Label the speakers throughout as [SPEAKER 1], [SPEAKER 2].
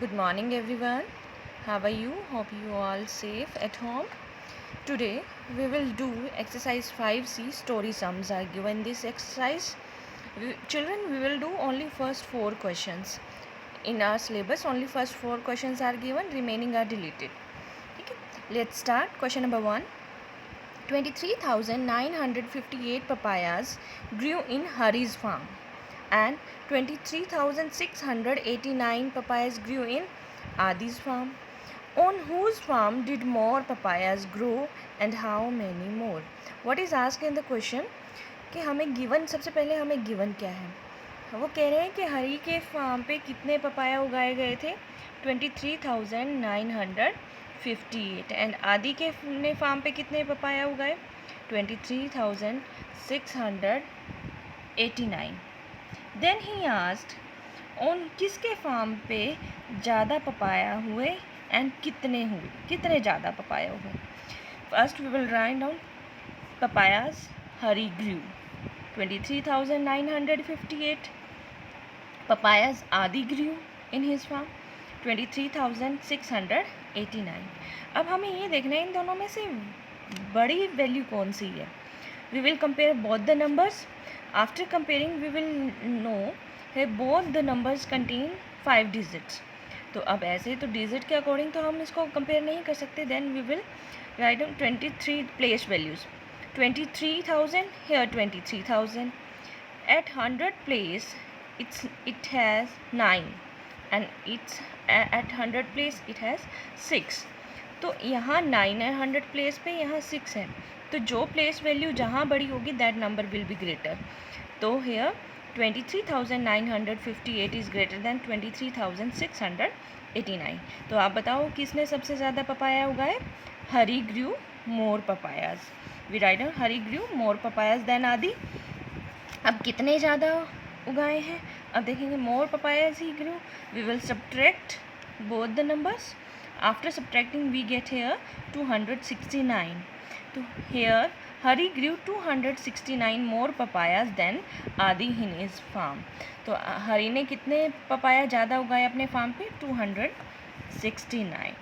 [SPEAKER 1] Good morning everyone. How are you? Hope you all safe at home. Today we will do exercise 5C story sums are given this exercise. Children, we will do only first 4 questions. In our syllabus only first 4 questions are given, remaining are deleted. Okay? Let's start. Question number 1. 23,958 papayas grew in Hari's farm and 23,689 papayas grew in Adi's farm. On whose farm did more papayas grow and how many more? What is asked in the question कि हमें given, सबसे पहले हमें given क्या है, वो कह रहे हैं कि हरी के फार्म पे कितने पपाया उगाए गए थे 23,958 एंड आदि के ने फार्म पे कितने पपाया उगाए 23,689. देन ही आस्क्ड ऑन किसके फार्म पे ज़्यादा पपाया हुए एंड कितने हुए, कितने ज़्यादा पपाया हुए. First we will write down papayas here grew 23,958. papayas Adi grew in his farm 23,689. अब हमें ये देखना है इन दोनों में से बड़ी वैल्यू कौन सी है. We will compare both the numbers. After comparing we will know है both the numbers contain 5 digits. तो अब ऐसे तो डिजिट के अकॉर्डिंग तो हम इसको कंपेयर नहीं कर सकते. Then we will write down 23 place values. 23,000 here 23,000. At 100 place it has 9 and it's at 100 place it has 6. तो यहाँ 9 है 100 प्लेस पे, यहाँ 6 है, तो जो प्लेस वैल्यू जहाँ बड़ी होगी that number will be greater. तो हेयर 23,958 इज़ ग्रेटर दैन 23,689. तो आप बताओ किसने सबसे ज़्यादा पपाया उगाए. Hari grew more papayas. We write down Hari grew more papayas than Adi. अब कितने ज़्यादा उगाए हैं, अब देखेंगे more papayas he grew. We will subtract both the numbers. After subtracting we get here 269. तो here Hari grew 269 more papayas than Adi in his farm. तो हरी ने कितने पपाया ज़्यादा उगाए अपने फार्म पे 269.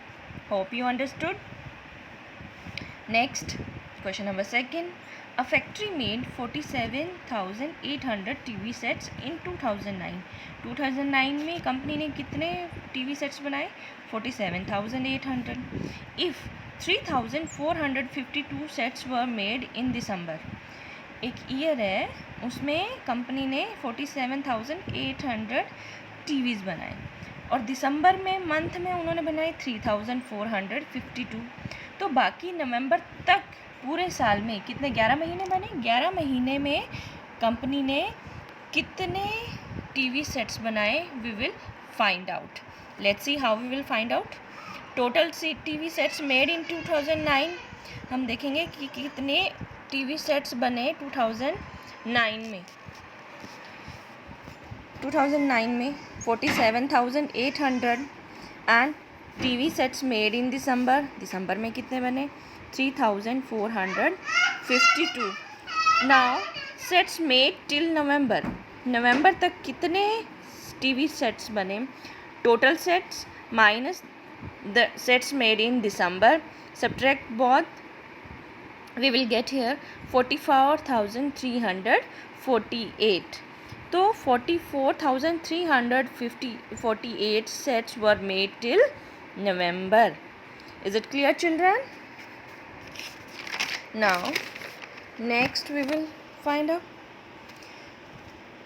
[SPEAKER 1] Hope you understood. Next question number 2. A factory made 47,800 TV sets in 2009. 2009 में company ने कितने TV sets बनाए 47,800. If 3,452 sets were made in December. एक ईयर है उसमें कंपनी ने 47,800 TVs बनाए और दिसंबर में मंथ में उन्होंने बनाए 3,452. तो बाकी नवंबर तक पूरे साल में कितने 11 महीने बने. 11 महीने में कंपनी ने कितने टीवी सेट्स बनाए we will find out. Let's see how we will find out. Total TV sets made in 2009. हम देखेंगे कि कितने टीवी सेट्स बने 2009 में. 2009 में 47,800 and TV sets made in December में कितने बने 3,452. नाउ सेट्स मेड टिल नवंबर तक कितने टीवी सेट्स बने. Total sets minus the sets made in December, subtract both, we will get here 44,348. तो 44,348 sets were made till November. Is it clear, children? Now next we will find out.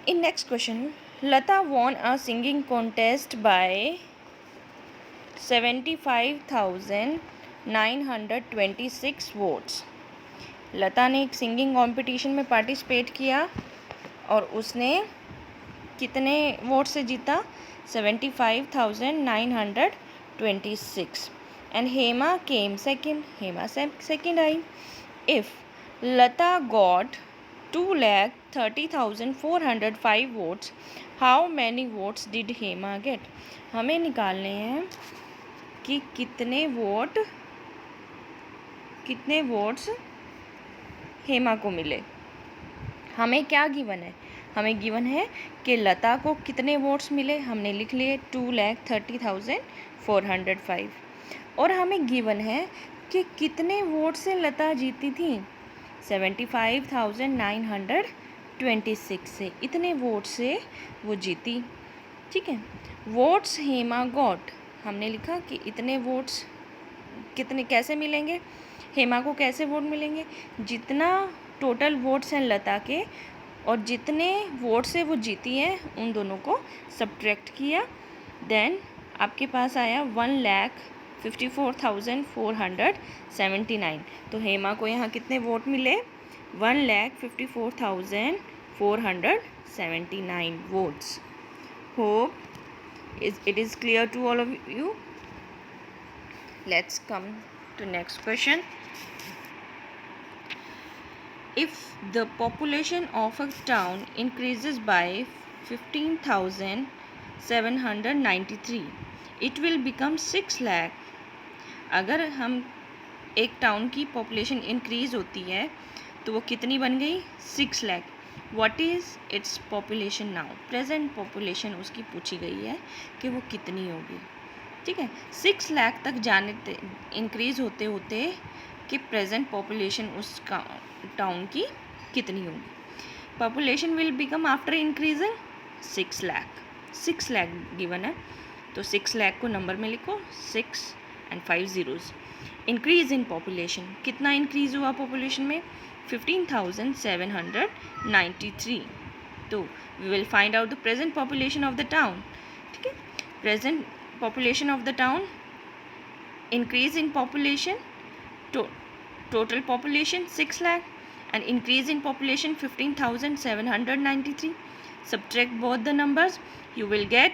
[SPEAKER 1] In next question, Lata won a singing contest by 75,926 votes. लता ने एक singing competition में participate किया और उसने कितने vote से जीता 75,926. And Hema came second. Hema second I. If Lata got 2,30,405 votes, how many votes did Hema get? हमें निकालने हैं कि कितने वोट्स हेमा को मिले. हमें क्या गिवन है हमें गिवन है कि लता को कितने वोट्स मिले, हमने लिख लिए 2,30,405। और हमें गिवन है कि कितने वोट से लता जीती थी, 75,926 से, इतने वोट से वो जीती। ठीक है। वोट्स हेमा गॉट, हमने लिखा कि इतने वोट्स कितने कैसे मिलेंगे, हेमा को कैसे वोट मिलेंगे, जितना टोटल वोट्स हैं लता के और जितने वोट से वो जीती है उन दोनों को सब्ट्रैक्ट किया, देन आपके पास आया 1,54,479। तो हेमा को यहाँ कितने वोट मिले, 1,54,479 votes. Hope it is clear to all of you. Let's come to next question. If the population of a town increases by 15,793, it will become 6 lakh. अगर हम एक टाउन की पॉपुलेशन इंक्रीज होती है तो वो कितनी बन गई, 6 lakh. What is its population now, present population उसकी पूछी गई है कि वो कितनी होगी। ठीक है, 6 लाख तक जाने इंक्रीज होते होते कि प्रेजेंट पॉपुलेशन उस टाउन की कितनी होगी। Population will become after increasing 6 lakh, 6 lakh given है तो 6 लाख को नंबर में लिखो, 6 and 5 zeros। Increase in population, कितना इंक्रीज हुआ पॉपुलेशन में, 15,793। तो we will find out the present population of the town. ठीक है, present population of the town, increase in population, total population 6 lakh and increase in population 15,793. Subtract both the numbers, you will get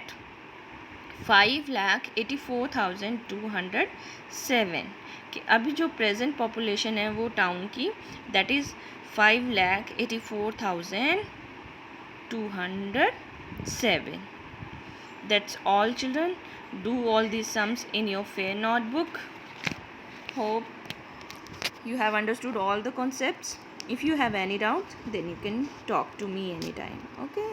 [SPEAKER 1] 5,84,207। कि अभी जो present population है वो town की, that is 5,84,207। That's all children, do all these sums in your fair notebook. Hope you have understood all the concepts. If you have any doubt, then you can talk to me anytime. Okay.